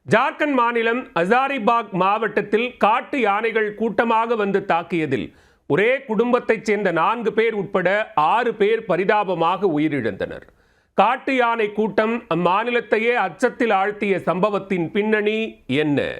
ஜார்க்கண்ட் மாநிலம் ஹசாரிபாக் மாவட்டத்தில் காட்டு யானைகள் கூட்டமாக வந்து தாக்கியதில் ஒரே குடும்பத்தைச் சேர்ந்த 4 பேர் உட்பட 6 பேர் பரிதாபமாக உயிரிழந்தனர். காட்டு யானை கூட்டம் அம்மாநிலத்தையே அச்சத்தில் ஆழ்த்திய சம்பவத்தின் பின்னணி என்ன?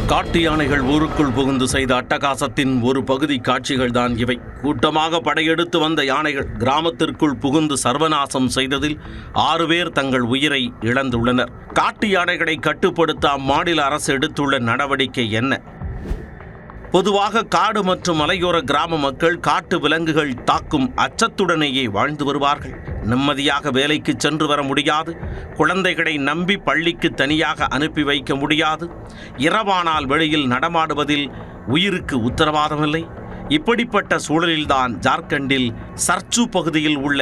காட்டு யானைகள் ஊருக்குள் புகுந்து செய்த அட்டகாசத்தின் ஒரு பகுதி காட்சிகள் தான் இவை. கூட்டமாக படையெடுத்து வந்த யானைகள் கிராமத்திற்குள் புகுந்து சர்வநாசம் செய்ததில் 6 பேர் தங்கள் உயிரை இழந்துள்ளனர். காட்டு யானைகளை கட்டுப்படுத்த அம்மாநில அரசு எடுத்துள்ள நடவடிக்கை என்ன? பொதுவாக காடு மற்றும் மலையோர கிராம மக்கள் காட்டு விலங்குகள் தாக்கும் அச்சத்துடனேயே வாழ்ந்து வருவார்கள். நிம்மதியாக வேலைக்கு சென்று வர முடியாது, குழந்தைகளை நம்பி பள்ளிக்கு தனியாக அனுப்பி வைக்க முடியாது, இரவானால் வெளியில் நடமாடுவதில் உயிருக்கு உத்தரவாதமில்லை. இப்படிப்பட்ட சூழலில்தான் ஜார்க்கண்டில் சர்ச்சு பகுதியில் உள்ள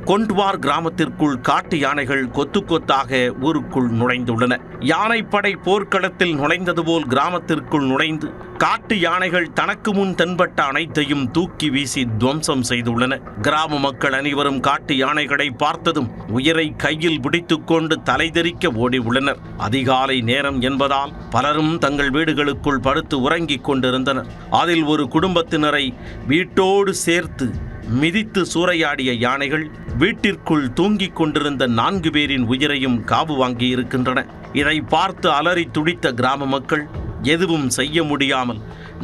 கொண்ட்வார் கிராமத்திற்குள் காட்டு யானைகள் கொத்து கொத்தாக ஊருக்குள் நுழைந்துள்ளன. யானைப்படை போர்க்களத்தில் நுழைந்தது போல் கிராமத்திற்குள் நுழைந்து காட்டு யானைகள் தனக்கு முன் தென்பட்ட அனைத்தையும் தூக்கி வீசி துவம்சம் செய்துள்ளன. கிராம மக்கள் அனைவரும் காட்டு யானைகளை பார்த்ததும் உயிரை கையில் பிடித்துக்கொண்டு தலைதெறிக்க ஓடி உள்ளனர். அதிகாலை நேரம் என்பதால் பலரும் தங்கள் வீடுகளுக்குள் படுத்து உறங்கிக் கொண்டிருந்தனர். அதில் ஒரு குடும்பத்தினரை வீட்டோடு சேர்த்து மிதித்து சூறையாடிய யானைகள் வீட்டிற்குள் தூங்கிக் கொண்டிருந்த 4 பேரின் உயிரையும் காவு வாங்கியிருக்கின்றன. இதை பார்த்து அலறி துடித்த கிராம மக்கள் எதுவும் செய்ய முடியாமல்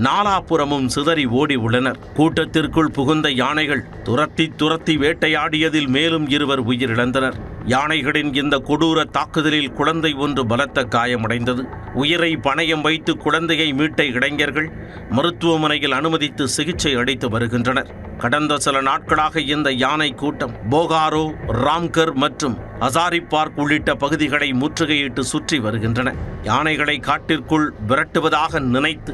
நாலாபுறமும் சிதறி ஓடி உள்ளனர். கூட்டத்திற்குள் புகுந்த யானைகள் துரத்தி வேட்டையாடியதில் மேலும் 2 உயிரிழந்தனர். யானைகளின் இந்த கொடூர தாக்குதலில் குழந்தை ஒன்று பலத்த காயமடைந்தது. உயிரை பணயம் வைத்து குழந்தையை மீட்ட இளைஞர்கள் மருத்துவமனையில் அனுமதித்து சிகிச்சை அளித்து வருகின்றனர். கடந்த சில நாட்களாக இந்த யானை கூட்டம் போகாரோ, ராம்கர் மற்றும் ஹசாரிபாக் உள்ளிட்ட பகுதிகளை முற்றுகையிட்டு சுற்றி வருகின்றன. யானைகளை காட்டிற்குள் விரட்டுவதாக நினைத்து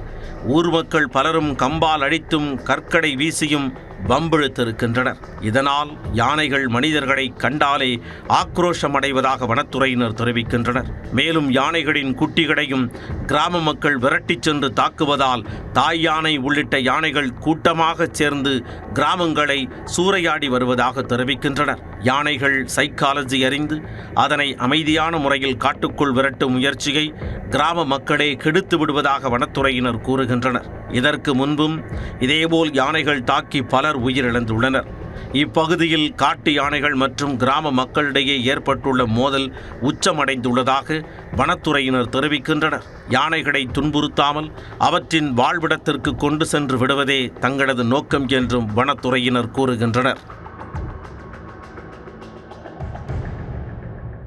ஊர் மக்கள் பலரும் கம்பால் அடித்தும் கற்களை வீசியும் வம்பிழுத்திருக்கின்றனர். இதனால் யானைகள் மனிதர்களை கண்டாலே ஆக்ரோஷமடைவதாக வனத்துறையினர் தெரிவிக்கின்றனர். மேலும் யானைகளின் குட்டிகளையும் கிராம மக்கள் விரட்டிச் சென்று தாக்குவதால் தாய் யானை உள்ளிட்ட யானைகள் கூட்டமாக சேர்ந்து கிராமங்களை சூறையாடி வருவதாக தெரிவிக்கின்றனர். யானைகள் சைக்காலஜி அறிந்து அதனை அமைதியான முறையில் காட்டுக்குள் விரட்டும் முயற்சியை கிராம மக்களே கெடுத்து விடுவதாக வனத்துறையினர் கூறுகின்றனர். இதற்கு முன்பும் இதேபோல் யானைகள் தாக்கி பலர் உயிரிழந்துள்ளனர். இப்பகுதியில் காட்டு யானைகள் மற்றும் கிராம மக்களிடையே ஏற்பட்டுள்ள மோதல் உச்சமடைந்துள்ளதாக வனத்துறையினர் தெரிவிக்கின்றனர். யானைகளை துன்புறுத்தாமல் அவற்றின் வாழ்விடத்திற்கு கொண்டு சென்று விடுவதே தங்களது நோக்கம் என்றும் வனத்துறையினர் கூறுகின்றனர்.